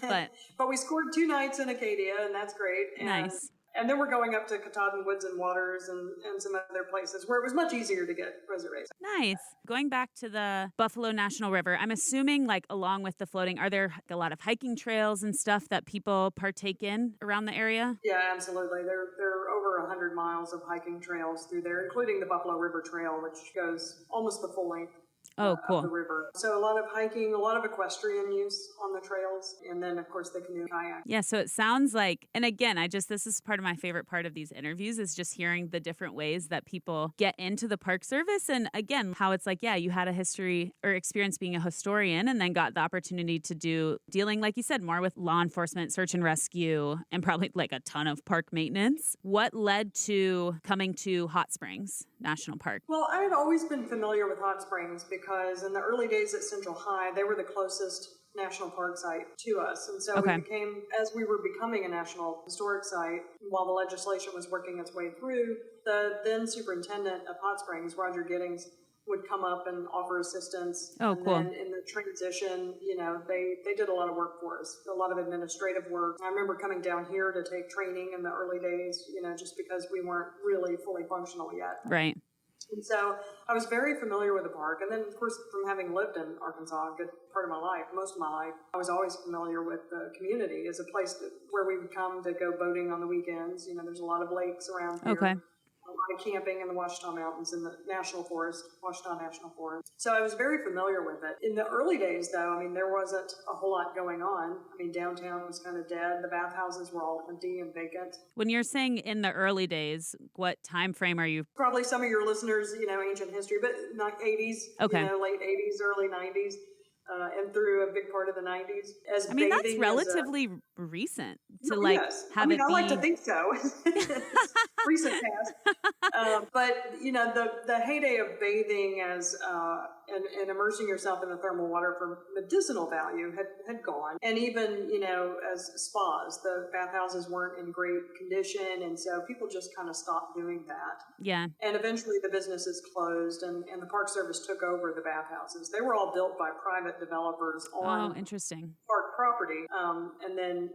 But we scored 2 nights in Acadia, and that's great. And, nice. And then we're going up to Katahdin Woods and Waters and some other places where it was much easier to get reservations. Nice. Going back to the Buffalo National River, I'm assuming along with the floating, are there a lot of hiking trails and stuff that people partake in around the area? Yeah, absolutely. There are over 100 miles of hiking trails through there, including the Buffalo River Trail, which goes almost the full length. Of the river. So a lot of hiking, a lot of equestrian use on the trails, and then, of course, the canoe kayak. Yeah, so it sounds like, and again, this is part of my favorite part of these interviews is just hearing the different ways that people get into the Park Service. And again, how it's like, you had a history or experience being a historian and then got the opportunity to dealing, like you said, more with law enforcement, search and rescue, and probably a ton of park maintenance. What led to coming to Hot Springs National Park? Well, I had always been familiar with Hot Springs because in the early days at Central High, they were the closest national park site to us. And so as we were becoming a national historic site, while the legislation was working its way through, the then superintendent of Hot Springs, Roger Giddings, would come up and offer assistance. Cool. Then in the transition, they did a lot of work for us, a lot of administrative work. I remember coming down here to take training in the early days, just because we weren't really fully functional yet. Right. And so I was very familiar with the park. And then, of course, from having lived in Arkansas a good part of my life, most of my life, I was always familiar with the community as a place where we would come to go boating on the weekends. There's a lot of lakes around here. Okay. A lot of camping in the Ouachita Mountains in the National Forest, Ouachita National Forest. So I was very familiar with it. In the early days, though, there wasn't a whole lot going on. Downtown was kind of dead. The bathhouses were all empty and vacant. When you're saying in the early days, what time frame are you? Probably some of your listeners, ancient history, but not 80s, okay. Late 80s, early 90s. And through a big part of the 90s. That's relatively recent to have it I be... like to think so. Recent past. But, the heyday of bathing and immersing yourself in the thermal water for medicinal value had gone. And even, as spas, the bathhouses weren't in great condition. And so people just kind of stopped doing that. Yeah. And eventually the businesses closed and the Park Service took over the bathhouses. They were all built by private developers on interesting. park property. And then,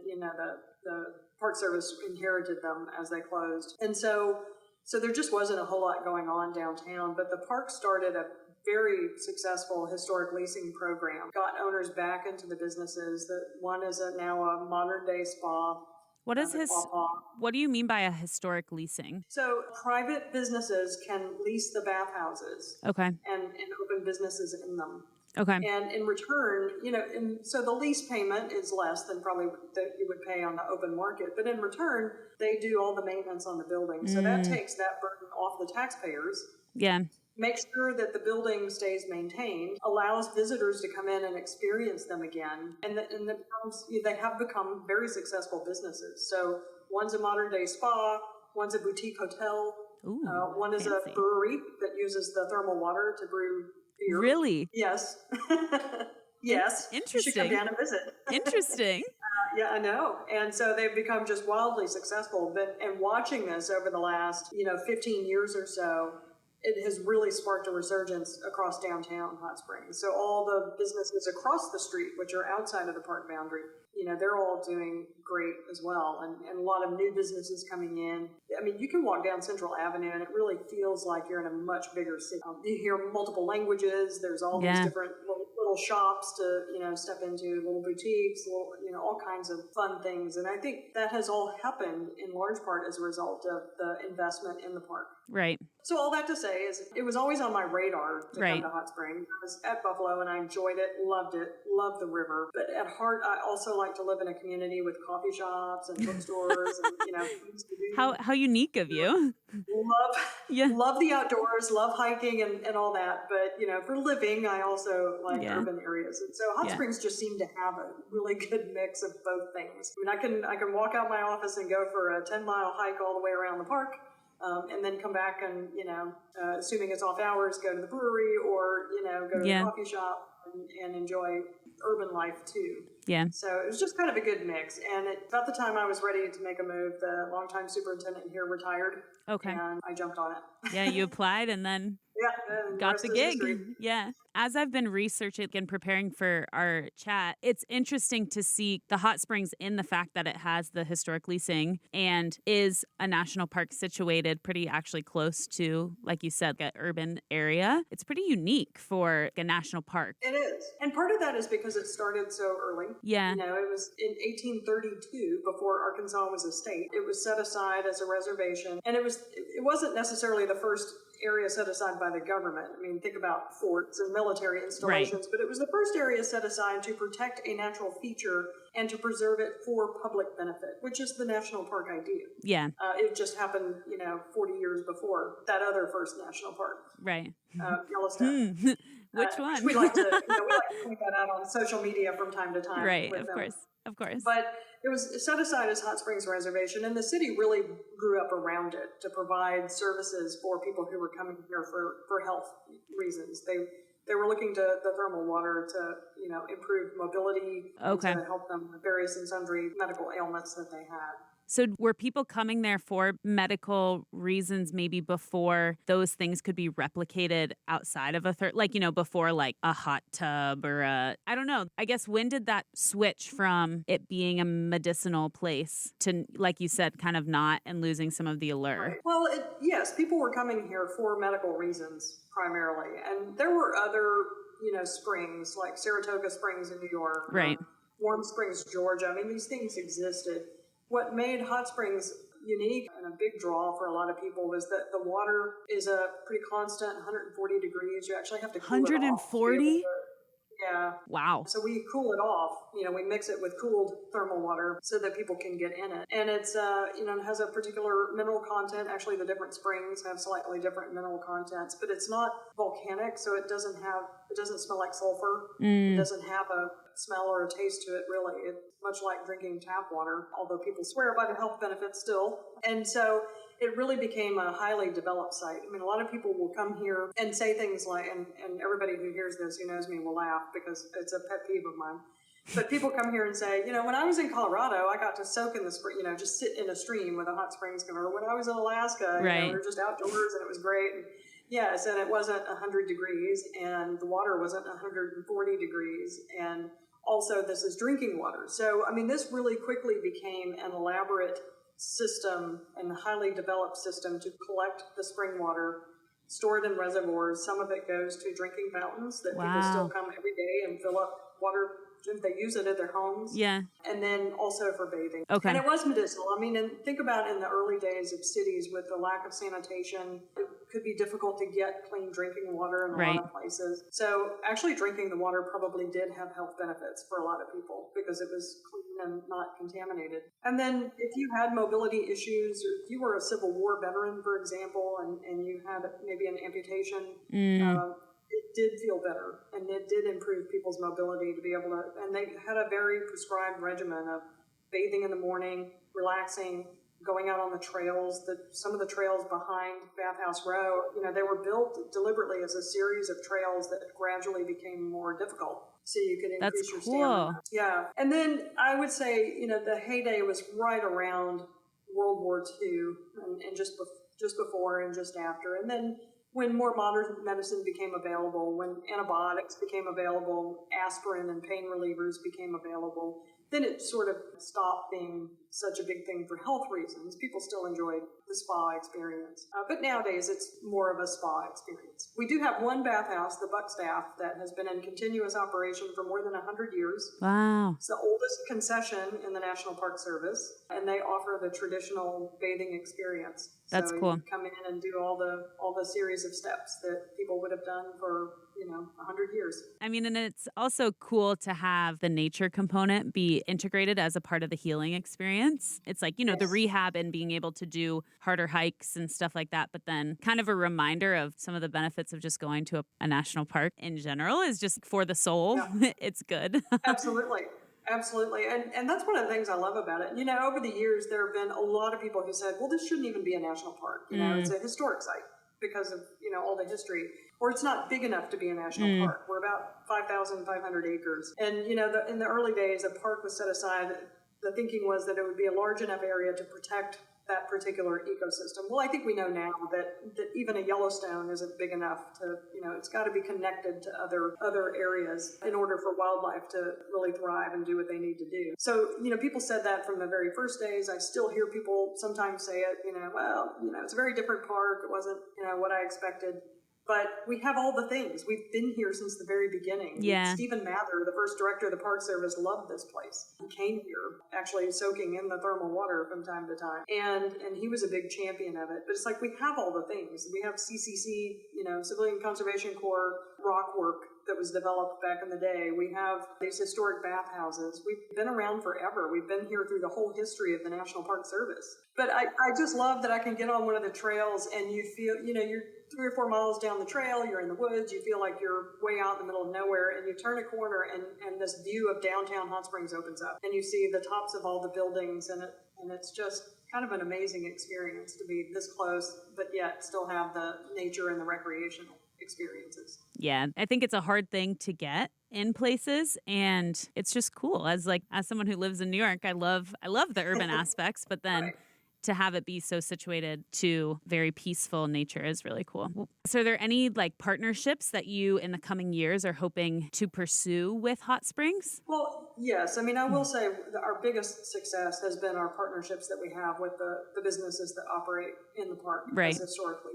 the Park Service inherited them as they closed. And so there just wasn't a whole lot going on downtown, but the park started a very successful historic leasing program, got owners back into the businesses. One is now a modern day spa. What do you mean by a historic leasing? So private businesses can lease the bathhouses. Okay. And open businesses in them. Okay. And in return, so the lease payment is less than probably that you would pay on the open market. But in return, they do all the maintenance on the building. So that takes that burden off the taxpayers. Yeah. Makes sure that the building stays maintained, allows visitors to come in and experience them again. And they have become very successful businesses. So one's a modern day spa, one's a boutique hotel, one is fancy. a brewery that uses the thermal water to brew beer. Really? Yes. Yes. Interesting. You should come down and visit. Interesting. Yeah, I know. And so they've become just wildly successful. And watching this over the last, 15 years or so, it has really sparked a resurgence across downtown Hot Springs. So all the businesses across the street, which are outside of the park boundary, they're all doing great as well. And a lot of new businesses coming in. You can walk down Central Avenue and it really feels like you're in a much bigger city. You hear multiple languages. There's all these different little shops to, step into, little boutiques, all kinds of fun things. And I think that has all happened in large part as a result of the investment in the park. Right. So all that to say is it was always on my radar to Right. come to Hot Springs. I was at Buffalo and I enjoyed it, loved the river. But at heart, I also like to live in a community with coffee shops and bookstores and, things to do. How unique of you. Love, Yeah. love the outdoors, love hiking and all that. But, for living, I also like Yeah. urban areas. And so Hot Yeah. Springs just seemed to have a really good mix of both things. I mean, I can walk out my office and go for a 10-mile hike all the way around the park. And then come back and, assuming it's off hours, go to the brewery or, go to Yeah. the coffee shop and enjoy urban life too. Yeah. So it was just kind of a good mix. And about the time I was ready to make a move, the longtime superintendent here retired. Okay. And I jumped on it. Yeah, you applied and then And got rest the is gig. history. Yeah. As I've been researching and preparing for our chat, it's interesting to see the Hot Springs in the fact that it has the historic leasing and is a national park situated pretty actually close to, like you said, an urban area. It's pretty unique for a national park. It is. And part of that is because it started so early. Yeah. It was in 1832, before Arkansas was a state. It was set aside as a reservation. And it wasn't necessarily the first area set aside by the government. I mean, think about forts and military installations, but it was the first area set aside to protect a natural feature and to preserve it for public benefit, which is the national park idea. Yeah. It just happened, 40 years before that other first national park. Right. Yellowstone. Which one? Which we like to point that out on social media from time to time. Right, with of them. course. Of course. But it was set aside as Hot Springs Reservation, and the city really grew up around it to provide services for people who were coming here for health reasons. They were looking to the thermal water to, improve mobility, Okay. and to help them with various and sundry medical ailments that they had. So were people coming there for medical reasons maybe before those things could be replicated outside of a before like a hot tub or I don't know. I guess when did that switch from it being a medicinal place to, like you said, kind of not and losing some of the allure? Right. Well, yes, people were coming here for medical reasons primarily. And there were other, springs like Saratoga Springs in New York. Right. Warm Springs, Georgia. I mean, these things existed. What made Hot Springs unique and a big draw for a lot of people was that the water is a pretty constant 140 degrees. You actually have to cool it off. 140? Yeah. Wow. So we cool it off. We mix it with cooled thermal water so that people can get in it. And it's, it has a particular mineral content. Actually, the different springs have slightly different mineral contents, but it's not volcanic, so it doesn't smell like sulfur. It doesn't have a smell or a taste to it, really. It's much like drinking tap water, although people swear by the health benefits still. And so it really became a highly developed site. I mean, a lot of people will come here and say things like, and everybody who hears this, who knows me, will laugh because it's a pet peeve of mine. But people come here and say, when I was in Colorado, I got to soak in the spring, just sit in a stream with a hot springs cover. When I was in Alaska, we were just outdoors and it was great. And yes, and it wasn't 100 degrees and the water wasn't 140 degrees. And also this is drinking water. So, I mean, this really quickly became an elaborate system and highly developed system to collect the spring water, store it in reservoirs. Some of it goes to drinking fountains that people still come every day and fill up water. They use it at their homes. Yeah. And then also for bathing. Okay. And it was medicinal. I mean, and think about in the early days of cities with the lack of sanitation, it could be difficult to get clean drinking water in a lot of places. So actually drinking the water probably did have health benefits for a lot of people because it was clean and not contaminated. And then if you had mobility issues, or if you were a Civil War veteran, for example, and you had maybe an amputation, it did feel better, and it did improve people's mobility to be able to, and they had a very prescribed regimen of bathing in the morning, relaxing, going out on the trails. Some of the trails behind Bathhouse Row, they were built deliberately as a series of trails that gradually became more difficult. So you could increase your stamina. Yeah. And then I would say, the heyday was right around World War II and just before and just after. And then when more modern medicine became available, when antibiotics became available, aspirin and pain relievers became available, then it sort of stopped being such a big thing for health reasons. People still enjoyed the spa experience. But nowadays, it's more of a spa experience. We do have one bathhouse, the Buckstaff, that has been in continuous operation for more than 100 years. Wow. It's the oldest concession in the National Park Service, and they offer the traditional bathing experience. That's So cool. you come in and do all the series of steps that people would have done for 100 years. I mean, and it's also cool to have the nature component be integrated as a part of the healing experience. It's like, the Yes. rehab and being able to do harder hikes and stuff like that. But then kind of a reminder of some of the benefits of just going to a national park in general is just for the soul. Yeah. It's good. Absolutely. Absolutely. And that's one of the things I love about it. Over the years, there have been a lot of people who said, well, this shouldn't even be a national park. It's a historic site because of, all the history, or it's not big enough to be a national park. We're about 5,500 acres. And, in the early days, a park was set aside. The thinking was that it would be a large enough area to protect that particular ecosystem. Well, I think we know now that even a Yellowstone isn't big enough to, it's got to be connected to other areas in order for wildlife to really thrive and do what they need to do. So, people said that from the very first days. I still hear people sometimes say it, it's a very different park. It wasn't, what I expected. But we have all the things. We've been here since the very beginning. Yeah. Stephen Mather, the first director of the Park Service, loved this place. He came here, actually soaking in the thermal water from time to time. And he was a big champion of it. But it's like we have all the things. We have CCC, Civilian Conservation Corps rock work that was developed back in the day. We have these historic bathhouses. We've been around forever. We've been here through the whole history of the National Park Service. But I just love that I can get on one of the trails and you feel, you're 3 or 4 miles down the trail, you're in the woods, you feel like you're way out in the middle of nowhere, and you turn a corner and this view of downtown Hot Springs opens up. And you see the tops of all the buildings, and it's just kind of an amazing experience to be this close, but yet still have the nature and the recreational experiences. Yeah, I think it's a hard thing to get in places, and it's just cool. As someone who lives in New York, I love the urban aspects, but then Right. to have it be so situated to very peaceful nature is really cool. So are there any partnerships that you in the coming years are hoping to pursue with Hot Springs? Well, yes. I mean, I will say that our biggest success has been our partnerships that we have with the businesses that operate in the park Right. historically.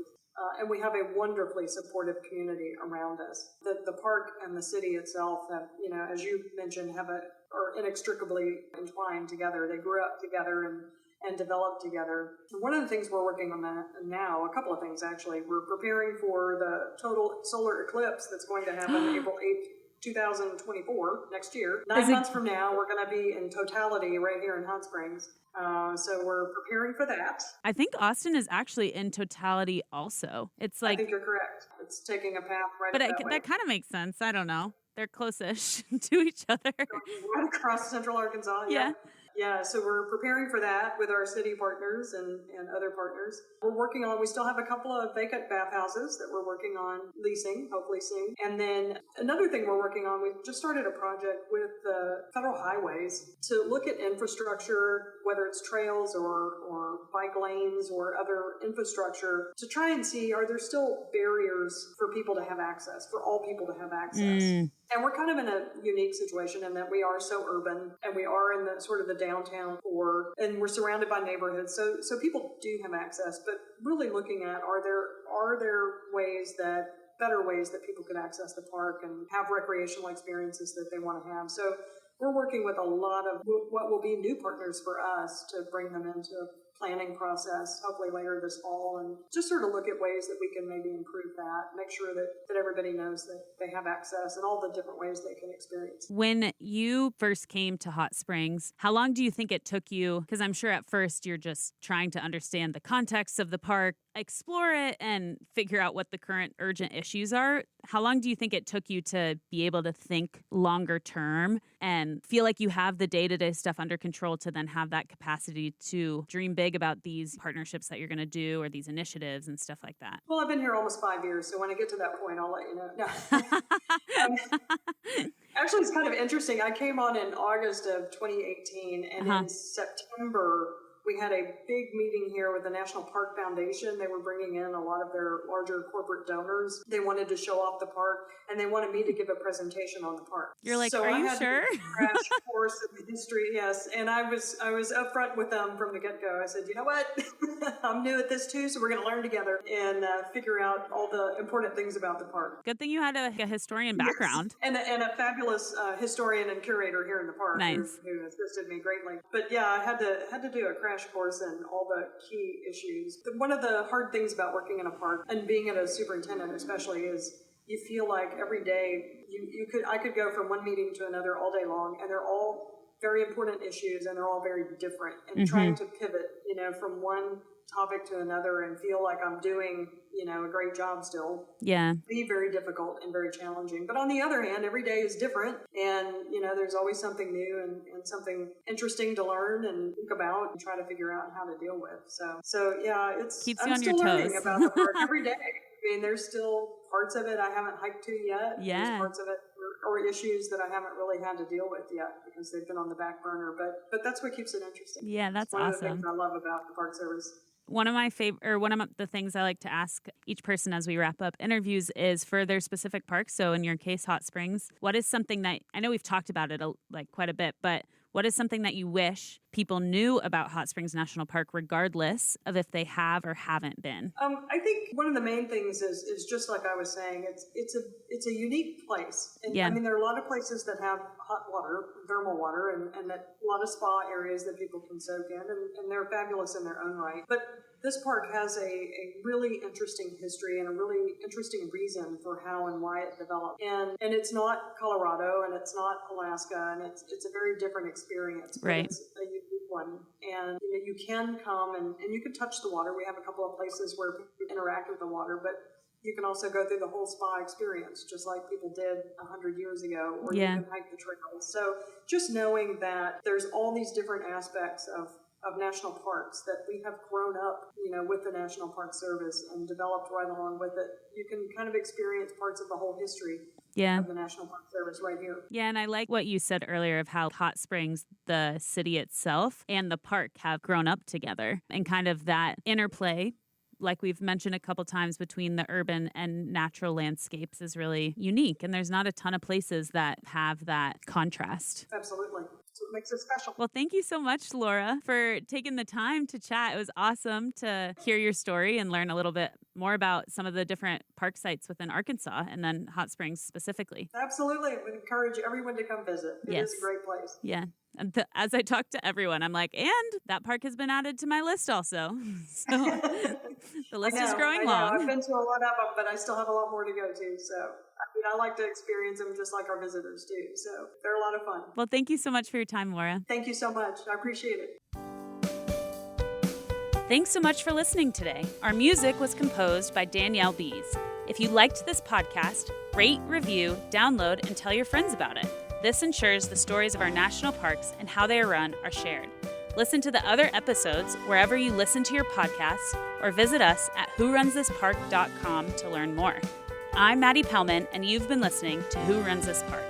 And we have a wonderfully supportive community around us. The park and the city itself have, as you mentioned, are inextricably entwined together. They grew up together and developed together. And one of the things we're working on now, a couple of things actually, we're preparing for the total solar eclipse that's going to happen April 8th, 2024, next year. 9 months from now, we're going to be in totality right here in Hot Springs. So we're preparing for that. I think Austin is actually in totality also. It's I think you're correct. It's taking a path right but up that way. that kind of makes sense. I don't know. They're close-ish to each other. Right across central Arkansas. Yeah. Yeah, so we're preparing for that with our city partners and other partners. We still have a couple of vacant bathhouses that we're working on leasing, hopefully soon. And then another thing we're working on, we've just started a project with the federal highways to look at infrastructure, whether it's trails or bike lanes or other infrastructure, to try and see, are there still barriers for people to have access, for all people to have access? And we're kind of in a unique situation in that we are so urban and we are in the sort of the downtown core, and we're surrounded by neighborhoods. So people do have access, but really looking at, are there better ways that people could access the park and have recreational experiences that they want to have. So we're working with a lot of what will be new partners for us to bring them into a planning process, hopefully later this fall, and just sort of look at ways that we can maybe improve that, make sure that everybody knows that they have access and all the different ways they can experience. When you first came to Hot Springs, how long do you think it took you? Because I'm sure at first you're just trying to understand the context of the park, explore it, and figure out what the current urgent issues are. How long do you think it took you to be able to think longer term and feel like you have the day-to-day stuff under control to then have that capacity to dream big about these partnerships that you're going to do or these initiatives and stuff like that? Well, I've been here almost 5 years, so when I get to that point, I'll let you know. No. Actually, it's kind of interesting. I came on in August of 2018, and in September, we had a big meeting here with the National Park Foundation. They were bringing in a lot of their larger corporate donors. They wanted to show off the park, and they wanted me to give a presentation on the park. You're like, so are you had sure? To crash course of the history, yes. And I was upfront with them from the get-go. I said, you know what? I'm new at this too, so we're going to learn together and figure out all the important things about the park. Good thing you had a historian background. Yes. And a fabulous historian and curator here in the park Nice. who assisted me greatly. But yeah, I had to do a crash crash course in all the key issues. One of the hard things about working in a park and being a superintendent especially is you feel like every day I could go from one meeting to another all day long, and they're all very important issues and they're all very different, and trying to pivot, from one topic to another and feel like I'm doing, a great job still. Yeah. Be very difficult and very challenging. But on the other hand, every day is different, and, there's always something new and something interesting to learn and think about and try to figure out how to deal with. So yeah, Keeps I'm you on still your learning toes. about the park every day. I mean, there's still parts of it I haven't hiked to yet. Yeah. There's parts of it or issues that I haven't really had to deal with yet because they've been on the back burner. But that's what keeps it interesting. Yeah, that's awesome. One of the awesome. things I love about the Park Service. One of the things I like to ask each person as we wrap up interviews is for their specific park. So in your case, Hot Springs, what is something that, I know we've talked about it quite a bit, but what is something that you wish people knew about Hot Springs National Park, regardless of if they have or haven't been? I think one of the main things is just like I was saying, it's a unique place. And, yeah. I mean, there are a lot of places that have hot water, thermal water, and a lot of spa areas that people can soak in, and they're fabulous in their own right. But this park has a really interesting history and a really interesting reason for how and why it developed. And it's not Colorado and it's not Alaska, and it's a very different experience. But right. It's a unique one. And you can come and you can touch the water. We have a couple of places where people interact with the water, but you can also go through the whole spa experience, just like people did 100 years ago, or you can hike the trails. So just knowing that there's all these different aspects of national parks that we have grown up, with the National Park Service and developed right along with it. You can kind of experience parts of the whole history of the National Park Service right here. Yeah, and I like what you said earlier of how Hot Springs, the city itself, and the park have grown up together, and kind of that interplay, like we've mentioned a couple times, between the urban and natural landscapes is really unique. And there's not a ton of places that have that contrast. Absolutely. That's what makes it special. Well, thank you so much, Laura, for taking the time to chat. It was awesome to hear your story and learn a little bit more about some of the different park sites within Arkansas, and then Hot Springs specifically. Absolutely. I would encourage everyone to come visit. It is a great place. Yeah. And as I talk to everyone, I'm like, and that park has been added to my list also. So the list is growing long. I've been to a lot of them, but I still have a lot more to go to. So I like to experience them just like our visitors do. So they're a lot of fun. Well, thank you so much for your time, Laura. Thank you so much. I appreciate it. Thanks so much for listening today. Our music was composed by Danielle Bees. If you liked this podcast, rate, review, download, and tell your friends about it. This ensures the stories of our national parks and how they are run are shared. Listen to the other episodes wherever you listen to your podcasts, or visit us at whorunthispark.com to learn more. I'm Maddie Pellman, and you've been listening to Who Runs This Park.